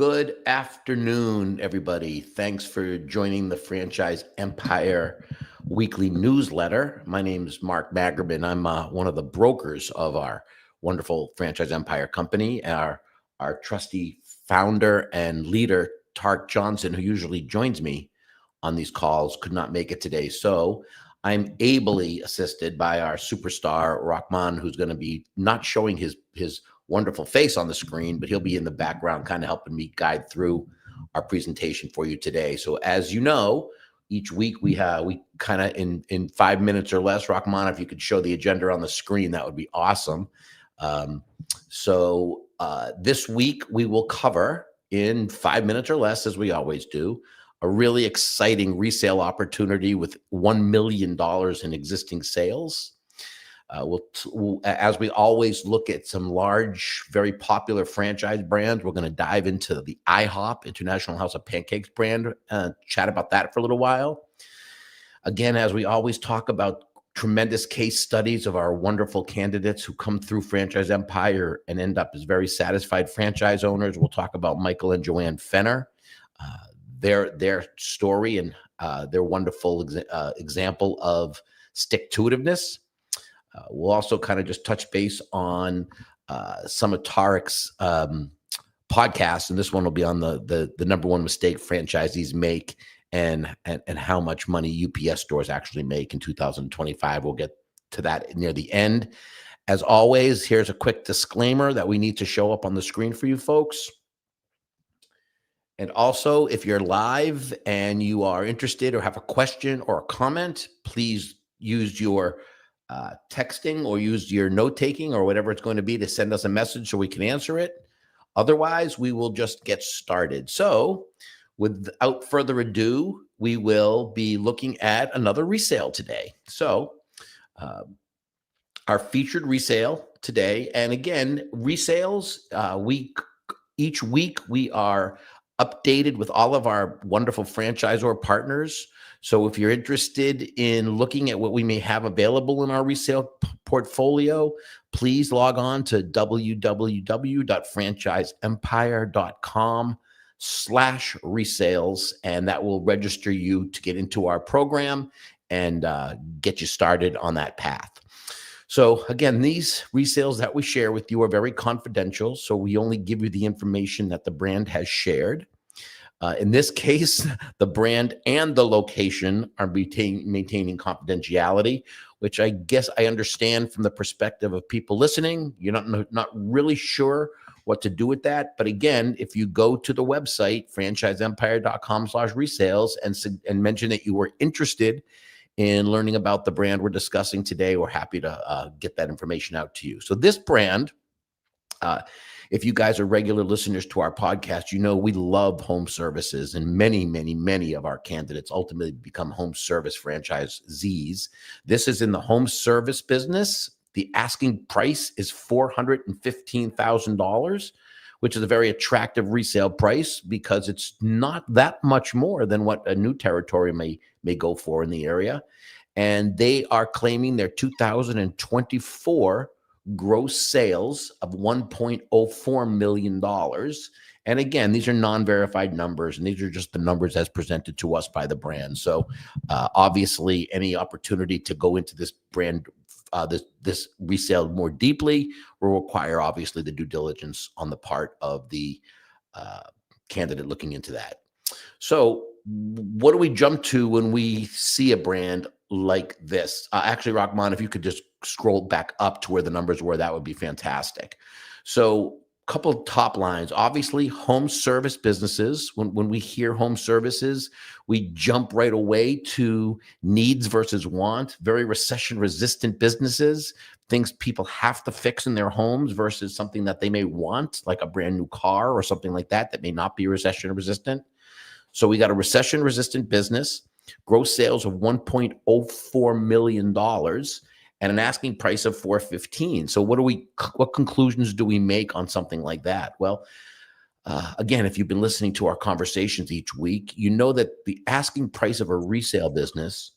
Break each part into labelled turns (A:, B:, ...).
A: Good afternoon, everybody. Thanks for joining the Franchise Empire weekly newsletter. My name is Mark Magerman. I'm one of the brokers of our wonderful Franchise Empire company. Our trusty founder and leader, Tark Johnson, who usually joins me on these calls, could not make it today. So I'm ably assisted by our superstar, Rahman, who's going to be not showing his wonderful face on the screen, but he'll be in the background kind of helping me guide through our presentation for you today. So as you know, each week we kind of in 5 minutes or less, Rahman, if you could show the agenda on the screen, that would be awesome. This week we will cover in 5 minutes or less, as we always do, a really exciting resale opportunity with $1 million in existing sales. We'll, as we always look at some large, very popular franchise brands, we're going to dive into the IHOP, International House of Pancakes brand, chat about that for a little while. Again, as we always talk about tremendous case studies of our wonderful candidates who come through Franchise Empire and end up as very satisfied franchise owners, we'll talk about Michael and Joann Fenner, their story and their wonderful example of stick-to-itiveness. We'll also kind of just touch base on some of Tarek's podcasts, and this one will be on the number one mistake franchisees make and how much money UPS stores actually make in 2025. We'll get to that near the end. As always, here's a quick disclaimer that we need to show up on the screen for you folks. And also, if you're live and you are interested or have a question or a comment, please use your texting or use your note-taking or whatever it's going to be to send us a message so we can answer it. Otherwise, we will just get started. So without further ado, we will be looking at another resale today. So our featured resale today, and again, resales, each week we are updated with all of our wonderful franchisor partners. So if you're interested in looking at what we may have available in our resale portfolio, please log on to www.franchiseempire.com/resales, and that will register you to get into our program and get you started on that path. So again, these resales that we share with you are very confidential, so we only give you the information that the brand has shared. In this case, the brand and the location are maintaining confidentiality, which I guess I understand from the perspective of people listening. You're not really sure what to do with that. But again, if you go to the website, franchiseempire.com/resales, and mention that you were interested in learning about the brand we're discussing today, we're happy to get that information out to you. So this brand, if you guys are regular listeners to our podcast, you know we love home services, and many of our candidates ultimately become home service franchisees. This is in the home service business. The asking price is $415,000, which is a very attractive resale price because it's not that much more than what a new territory may go for in the area. And they are claiming their 2024 gross sales of $1.04 million. And again, these are non-verified numbers, and these are just the numbers as presented to us by the brand. So obviously, any opportunity to go into this brand, this resale more deeply will require, obviously, the due diligence on the part of the candidate looking into that. So what do we jump to when we see a brand like this? Actually, Rahman, if you could just scroll back up to where the numbers were, that would be fantastic. So a couple of top lines. Obviously, home service businesses. When we hear home services, we jump right away to needs versus want. Very recession-resistant businesses, things people have to fix in their homes versus something that they may want, like a brand new car or something like that may not be recession-resistant. So we got a recession-resistant business, gross sales of $1.04 million, and an asking price of $415,000. So what conclusions do we make on something like that? Well, again, if you've been listening to our conversations each week, you know that the asking price of a resale business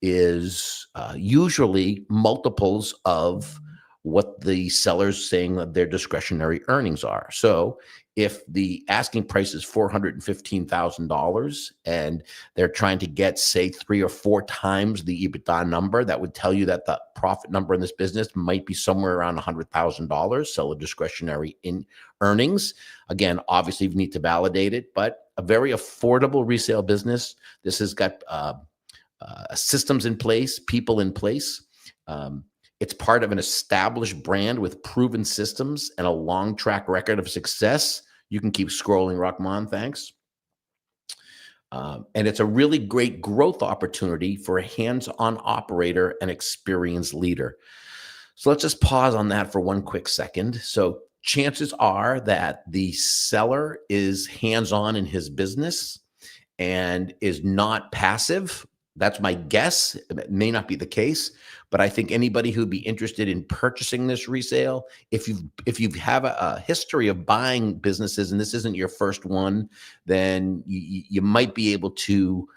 A: is usually multiples of what the seller's saying that their discretionary earnings are. So if the asking price is $415,000 and they're trying to get, say, 3 or 4 times the EBITDA number, that would tell you that the profit number in this business might be somewhere around $100,000, seller discretionary in earnings. Again, obviously, you need to validate it, but a very affordable resale business. This has got systems in place, people in place. It's part of an established brand with proven systems and a long track record of success. You can keep scrolling, Rahman. Thanks. And it's a really great growth opportunity for a hands-on operator and experienced leader. So let's just pause on that for one quick second. So chances are that the seller is hands-on in his business and is not passive. That's my guess. It may not be the case, but I think anybody who'd be interested in purchasing this resale, if you have a history of buying businesses and this isn't your first one, then you might be able to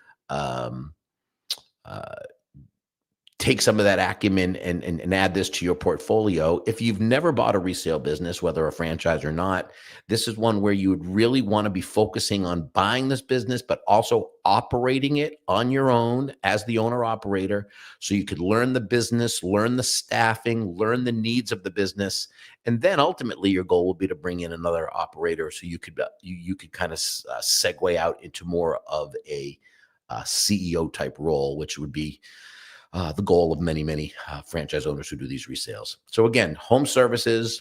A: take some of that acumen and add this to your portfolio. If you've never bought a resale business, whether a franchise or not, this is one where you would really want to be focusing on buying this business, but also operating it on your own as the owner operator. So you could learn the business, learn the staffing, learn the needs of the business. And then ultimately your goal would be to bring in another operator. So you could kind of segue out into more of a CEO type role, which would be the goal of many franchise owners who do these resales. So again, home services,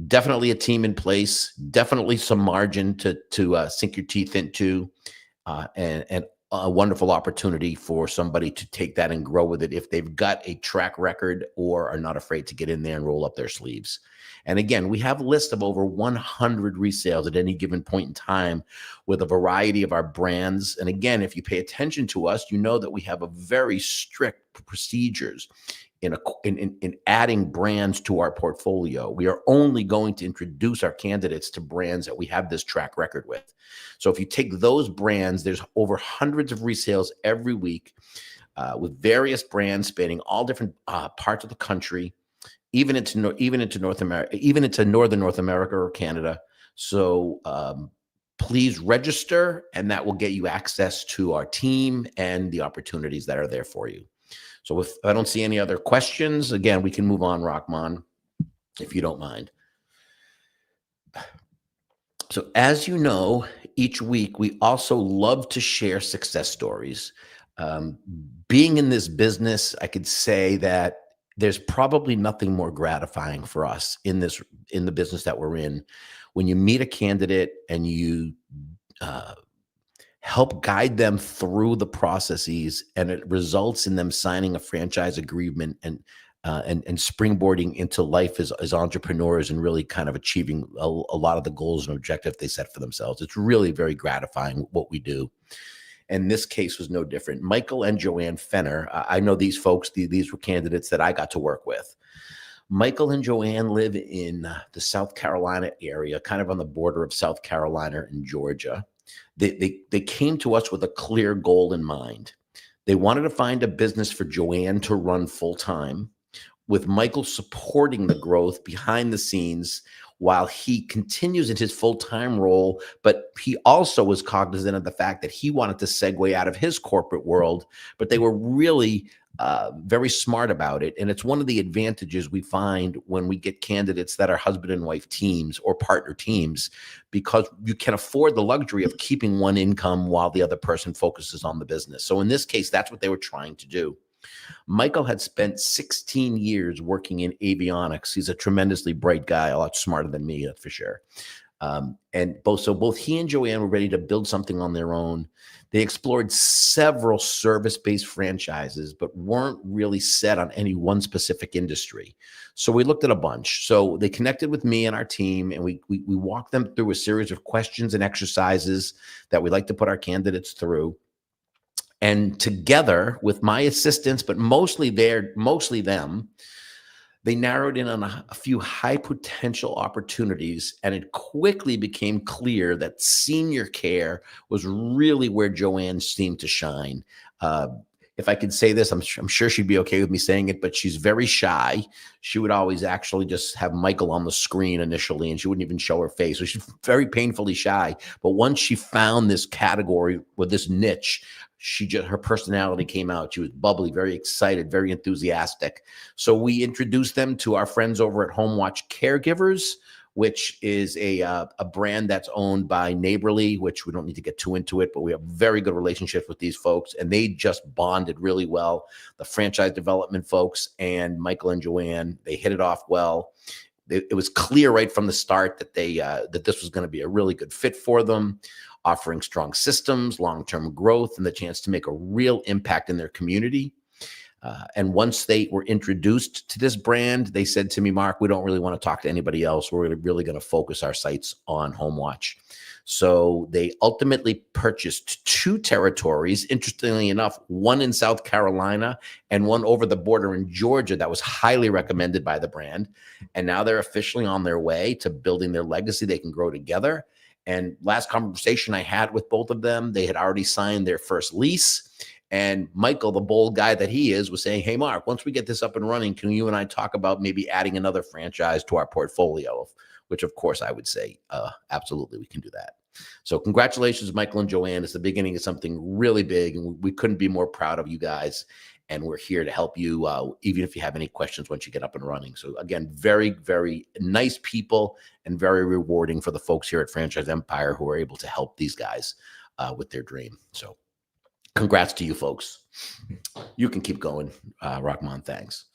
A: definitely a team in place, definitely some margin to sink your teeth into, and a wonderful opportunity for somebody to take that and grow with it if they've got a track record or are not afraid to get in there and roll up their sleeves. And again, we have a list of over 100 resales at any given point in time with a variety of our brands. And again, if you pay attention to us, you know that we have a very strict procedures in adding brands to our portfolio. We are only going to introduce our candidates to brands that we have this track record with. So if you take those brands, there's over hundreds of resales every week with various brands spanning all different parts of the country, even into North America, even into northern North America or Canada. So please register, and that will get you access to our team and the opportunities that are there for you. So if I don't see any other questions, again, we can move on, Rahman, if you don't mind. So as you know, each week we also love to share success stories. Being in this business, I could say that there's probably nothing more gratifying for us in the business that we're in when you meet a candidate and you help guide them through the processes, and it results in them signing a franchise agreement and springboarding into life as entrepreneurs and really kind of achieving a lot of the goals and objectives they set for themselves. It's really very gratifying what we do. And this case was no different. Michael and Joann Fenner, I know these folks, these were candidates that I got to work with. Michael and Joann live in the South Carolina area, kind of on the border of South Carolina and Georgia. They came to us with a clear goal in mind. They wanted to find a business for Joann to run full time, with Michael supporting the growth behind the scenes while he continues in his full-time role. But he also was cognizant of the fact that he wanted to segue out of his corporate world, but they were really very smart about it. And it's one of the advantages we find when we get candidates that are husband and wife teams or partner teams, because you can afford the luxury of keeping one income while the other person focuses on the business. So in this case, that's what they were trying to do. Michael had spent 16 years working in avionics. He's a tremendously bright guy, a lot smarter than me, that's for sure. And both he and Joann were ready to build something on their own. They explored several service-based franchises, but weren't really set on any one specific industry. So we looked at a bunch. So they connected with me and our team, and we walked them through a series of questions and exercises that we like to put our candidates through. And together with my assistants, but mostly them, they narrowed in on a few high potential opportunities, and it quickly became clear that senior care was really where Joann seemed to shine. if I could say this, I'm sure she'd be okay with me saying it, but she's very shy. She would always actually just have Michael on the screen initially, and she wouldn't even show her face. So she's very painfully shy. But once she found this category with this niche, her personality came out. She was bubbly, very excited, very enthusiastic. So we introduced them to our friends over at Home Watch Caregivers, which is a brand that's owned by Neighborly, which we don't need to get too into it, but we have very good relationships with these folks, and they just bonded really well. The franchise development folks and Michael and Joann, they hit it off well. It was clear right from the start that that this was going to be a really good fit for them, offering strong systems, long-term growth, and the chance to make a real impact in their community. And once they were introduced to this brand, they said to me, Mark, we don't really want to talk to anybody else. We're really going to focus our sights on Home Watch. So they ultimately purchased 2 territories, interestingly enough, one in South Carolina and one over the border in Georgia that was highly recommended by the brand. And now they're officially on their way to building their legacy. They can grow together. And last conversation I had with both of them, they had already signed their first lease. And Michael, the bold guy that he is, was saying, hey, Mark, once we get this up and running, can you and I talk about maybe adding another franchise to our portfolio? Which, of course, I would say, absolutely, we can do that. So congratulations, Michael and Joann. It's the beginning of something really big, and we couldn't be more proud of you guys. And we're here to help you, even if you have any questions once you get up and running. So again, very, very nice people and very rewarding for the folks here at Franchise Empire who are able to help these guys with their dream. So congrats to you folks. You can keep going, Rahman. Thanks.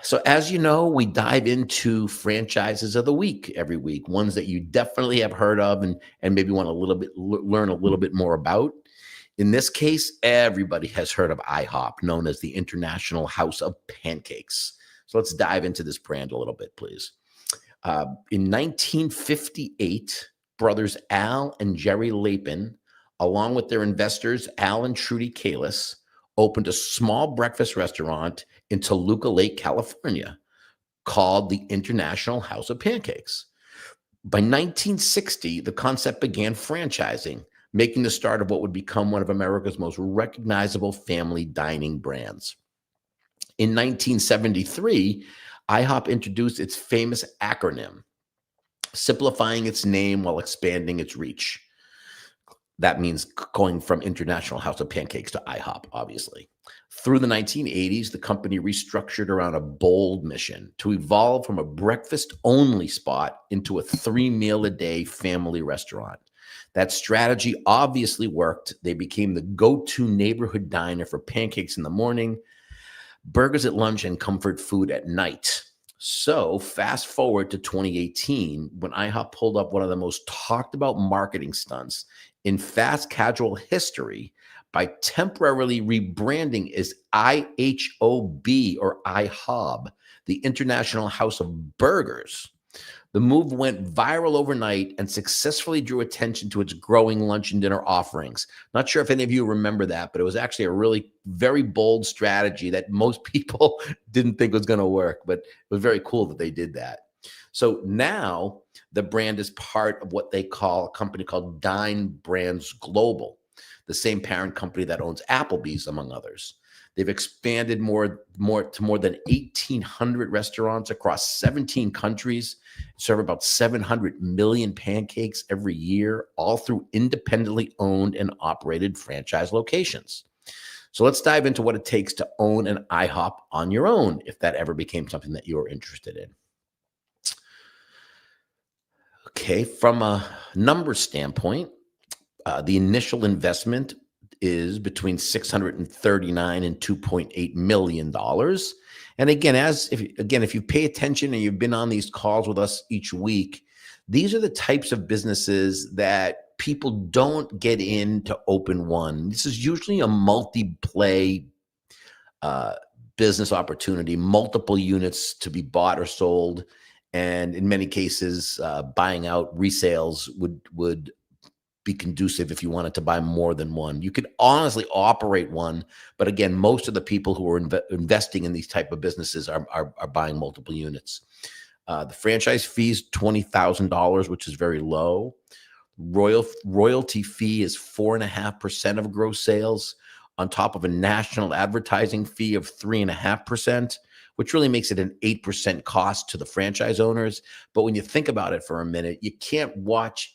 A: So as you know, we dive into franchises of the week every week, ones that you definitely have heard of and maybe want learn a little bit more about. In this case, everybody has heard of IHOP, known as the International House of Pancakes. So let's dive into this brand a little bit, please. In 1958, brothers Al and Jerry Lapin, along with their investors, Al and Trudy Kalis, opened a small breakfast restaurant in Toluca Lake, California, called the International House of Pancakes. By 1960, the concept began franchising, making the start of what would become one of America's most recognizable family dining brands. In 1973, IHOP introduced its famous acronym, simplifying its name while expanding its reach. That means going from International House of Pancakes to IHOP, obviously. Through the 1980s, the company restructured around a bold mission to evolve from a breakfast-only spot into a 3-meal-a-day family restaurant. That strategy obviously worked. They became the go-to neighborhood diner for pancakes in the morning, burgers at lunch, and comfort food at night. So fast forward to 2018, when IHOP pulled up one of the most talked about marketing stunts in fast casual history by temporarily rebranding as IHOB or IHOB, the International House of Burgers. The move went viral overnight and successfully drew attention to its growing lunch and dinner offerings. Not sure if any of you remember that, but it was actually a really very bold strategy that most people didn't think was going to work, but it was very cool that they did that. So now the brand is part of what they call a company called Dine Brands Global, the same parent company that owns Applebee's, among others. They've expanded more to more than 1,800 restaurants across 17 countries, serve about 700 million pancakes every year, all through independently owned and operated franchise locations. So let's dive into what it takes to own an IHOP on your own, if that ever became something that you're interested in. Okay, from a numbers standpoint, the initial investment is between $639 and $2.8 million. And again, if you pay attention and you've been on these calls with us each week, these are the types of businesses that people don't get in to open one. This is usually a multi-play business opportunity, multiple units to be bought or sold. And in many cases, buying out resales would be conducive if you wanted to buy more than one. You could honestly operate one, but again, most of the people who are investing in these type of businesses are buying multiple units. The franchise fee is $20,000, which is very low. Royalty fee is 4.5% of gross sales. on top of a national advertising fee of 3.5%, which really makes it an 8% cost to the franchise owners. But when you think about it for a minute, you can't watch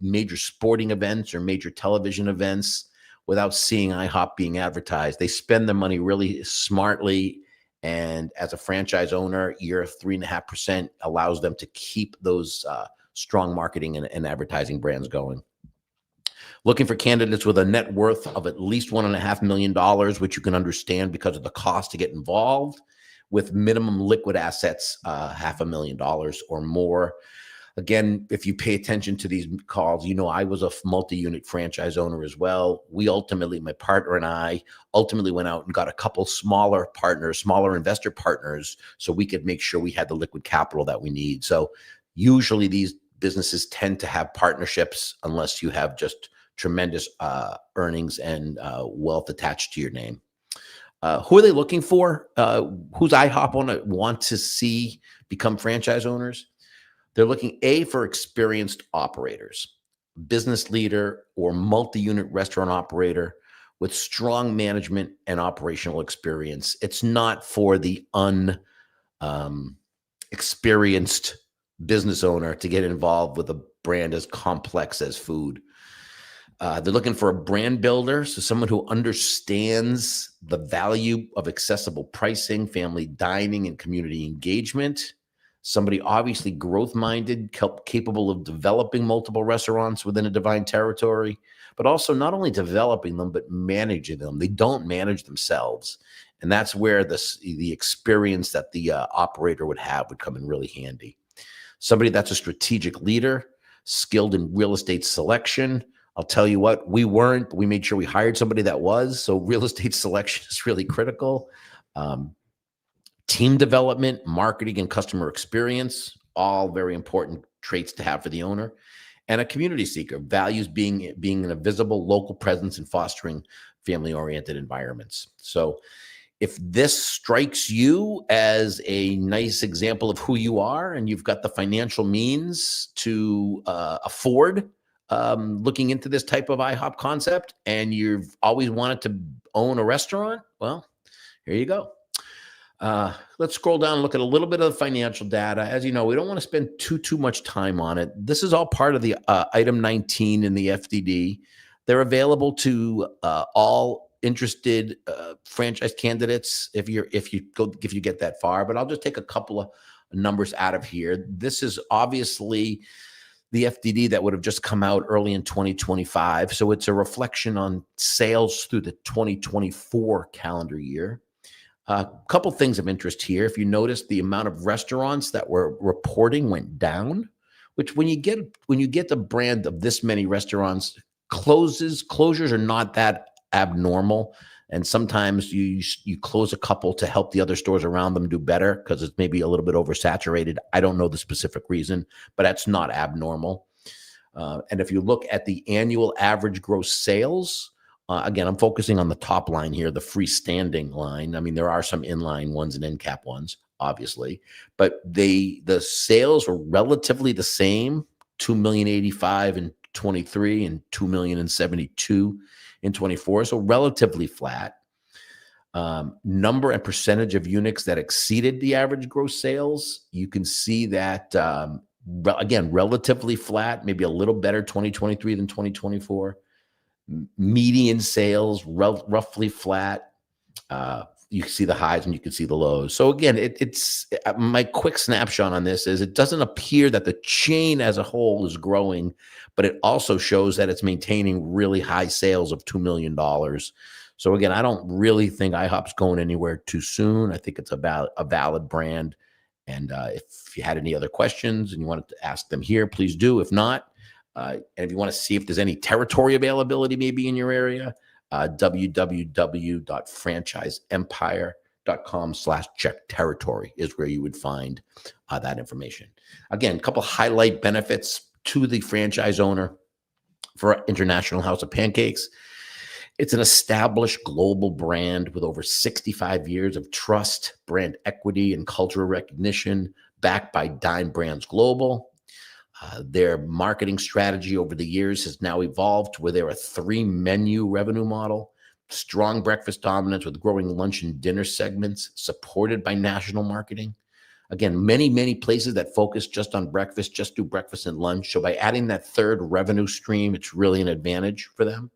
A: major sporting events or major television events without seeing IHOP being advertised. They spend their money really smartly. And as a franchise owner, your 3.5% allows them to keep those strong marketing and advertising brands going. Looking for candidates with a net worth of at least $1.5 million, which you can understand because of the cost to get involved, with minimum liquid assets, $500,000 or more. Again, if you pay attention to these calls, you know I was a multi-unit franchise owner as well. We ultimately, my partner and I, ultimately went out and got a couple smaller partners, smaller investor partners, so we could make sure we had the liquid capital that we need. So usually these businesses tend to have partnerships unless you have just tremendous earnings and wealth attached to your name. Who are they looking for? Who's IHOP want to see become franchise owners? They're looking for experienced operators, business leader or multi-unit restaurant operator with strong management and operational experience. It's not for the experienced business owner to get involved with a brand as complex as food. They're looking for a brand builder, so someone who understands the value of accessible pricing, family dining, and community engagement. Somebody obviously growth-minded, capable of developing multiple restaurants within a defined territory, but also not only developing them, but managing them. They don't manage themselves. And that's where the experience that the operator would have would come in really handy. Somebody that's a strategic leader, skilled in real estate selection. I'll tell you what, we weren't, but we made sure we hired somebody that was. So real estate selection is really critical. Team development, marketing, and customer experience, all very important traits to have for the owner. And a community seeker, values being a visible local presence and fostering family-oriented environments. So if this strikes you as a nice example of who you are and you've got the financial means to afford looking into this type of IHOP concept and you've always wanted to own a restaurant, well, here you go. Let's scroll down and look at a little bit of the financial data. As you know, we don't want to spend too much time on it. This is all part of the item 19 in the FDD. They're available to all interested franchise candidates if you get that far. But I'll just take a couple of numbers out of here. This is obviously the FDD that would have just come out early in 2025. So it's a reflection on sales through the 2024 calendar year. A couple things of interest here. If you notice, the amount of restaurants that were reporting went down, which when you get the brand of this many restaurants, closures are not that abnormal. And sometimes you close a couple to help the other stores around them do better because it's maybe a little bit oversaturated. I don't know the specific reason, but that's not abnormal. And if you look at the annual average gross sales, again, I'm focusing on the top line here, the freestanding line. I mean, there are some inline ones and end cap ones, obviously, but the sales were relatively the same, $2,085,000 in 23 and $2,072,000 in 24, so relatively flat. Number and percentage of units that exceeded the average gross sales, you can see that, again, relatively flat, maybe a little better 2023 than 2024. Median sales roughly flat. You can see the highs and you can see the lows. So again, it's my quick snapshot on this is it doesn't appear that the chain as a whole is growing, but it also shows that it's maintaining really high sales of $2 million. So again, I don't really think IHOP's going anywhere too soon. I think it's about a valid brand. And if you had any other questions and you wanted to ask them here, please do. If not, and if you want to see if there's any territory availability maybe in your area, www.franchiseempire.com/check territory is where you would find that information. Again, a couple highlight benefits to the franchise owner for International House of Pancakes. It's an established global brand with over 65 years of trust, brand equity, and cultural recognition, backed by Dine Brands Global. Their marketing strategy over the years has now evolved where they're a 3-menu revenue model. strong breakfast dominance with growing lunch and dinner segments supported by national marketing. Again, many places that focus just on breakfast, just do breakfast and lunch. So by adding that third revenue stream, it's really an advantage for them.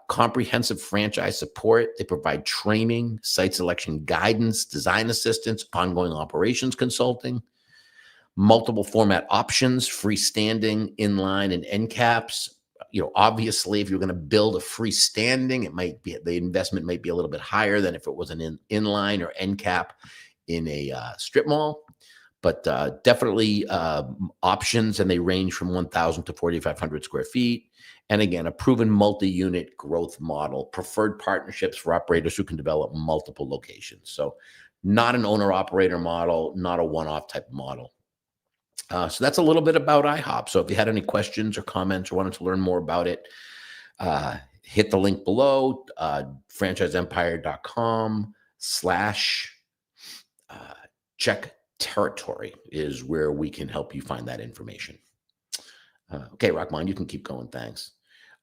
A: Comprehensive franchise support. They provide training, site selection guidance, design assistance, ongoing operations consulting, multiple format options, freestanding, inline, and end caps. Obviously, if you're going to build a freestanding, the investment might be a little bit higher than if it was an inline or end cap in a strip mall. But definitely options, and they range from 1,000 to 4,500 square feet. And again, a proven multi-unit growth model, preferred partnerships for operators who can develop multiple locations. So not an owner-operator model, not a one-off type model. So that's a little bit about IHOP. So if you had any questions or comments or wanted to learn more about it, hit the link below, franchisempire.com/check territory is where we can help you find that information. Okay, Rahman, you can keep going. Thanks.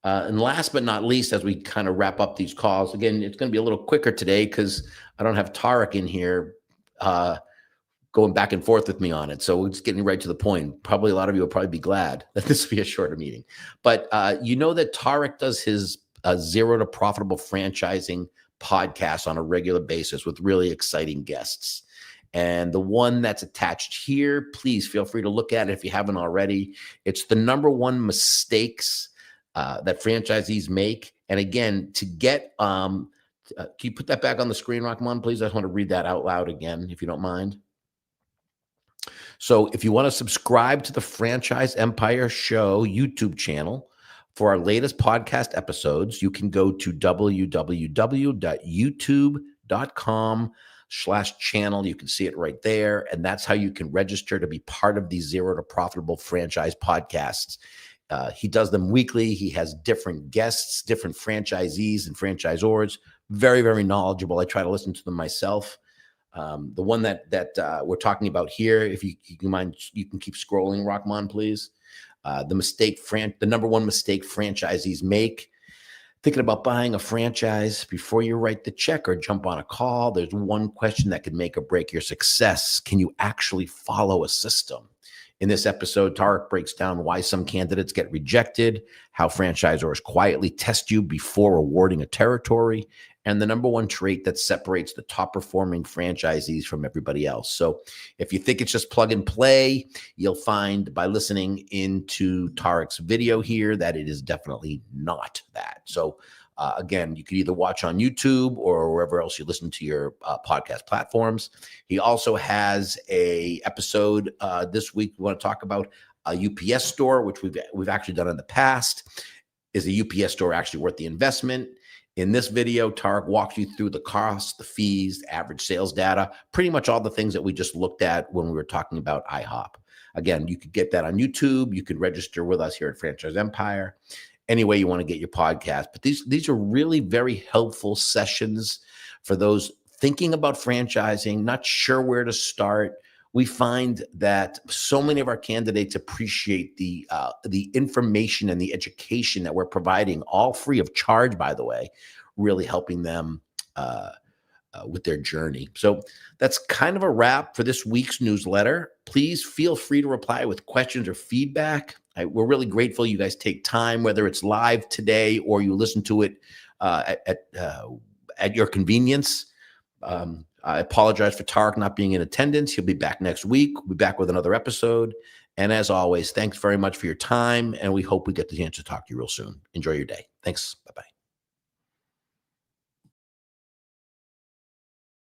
A: And last but not least, as we kind of wrap up these calls, again, it's going to be a little quicker today because I don't have Tarek in here going back and forth with me on it. So we're just getting right to the point. Probably a lot of you will probably be glad that this will be a shorter meeting. But you know that Tarek does his Zero to Profitable Franchising podcast on a regular basis with really exciting guests. And the one that's attached here, please feel free to look at it if you haven't already. It's the #1 mistakes that franchisees make. And again, to get, can you put that back on the screen, Rahman, please? I just want to read that out loud again, if you don't mind. So if you want to subscribe to the Franchise Empire Show YouTube channel for our latest podcast episodes, you can go to www.youtube.com/channel. You can see it right there. And that's how you can register to be part of the Zero to Profitable Franchise podcasts. He does them weekly. He has different guests, different franchisees and franchisors. Very, very knowledgeable. I try to listen to them myself. The one that we're talking about here, if you mind, you can keep scrolling, Rahman, please. The #1 mistake franchisees make. Thinking about buying a franchise before you write the check or jump on a call, there's one question that could make or break your success. Can you actually follow a system? In this episode, Tarek breaks down why some candidates get rejected, how franchisors quietly test you before awarding a territory, and the #1 trait that separates the top performing franchisees from everybody else. So if you think it's just plug and play, you'll find by listening into Tarek's video here that it is definitely not that. So again, you can either watch on YouTube or wherever else you listen to your podcast platforms. He also has a episode this week. We want to talk about a UPS store, which we've actually done in the past. Is a UPS store actually worth the investment? In this video, Tarek walks you through the costs, the fees, average sales data, pretty much all the things that we just looked at when we were talking about IHOP. Again, you could get that on YouTube. You could register with us here at Franchise Empire. Any way you want to get your podcast. But these are really very helpful sessions for those thinking about franchising, not sure where to start. We find that so many of our candidates appreciate the information and the education that we're providing, all free of charge, by the way, really helping them with their journey. So that's kind of a wrap for this week's newsletter. Please feel free to reply with questions or feedback. We're really grateful you guys take time, whether it's live today or you listen to it at your convenience. I apologize for Tarek not being in attendance. He'll be back next week. We'll be back with another episode. And as always, thanks very much for your time. And we hope we get the chance to talk to you real soon. Enjoy your day. Thanks. Bye-bye.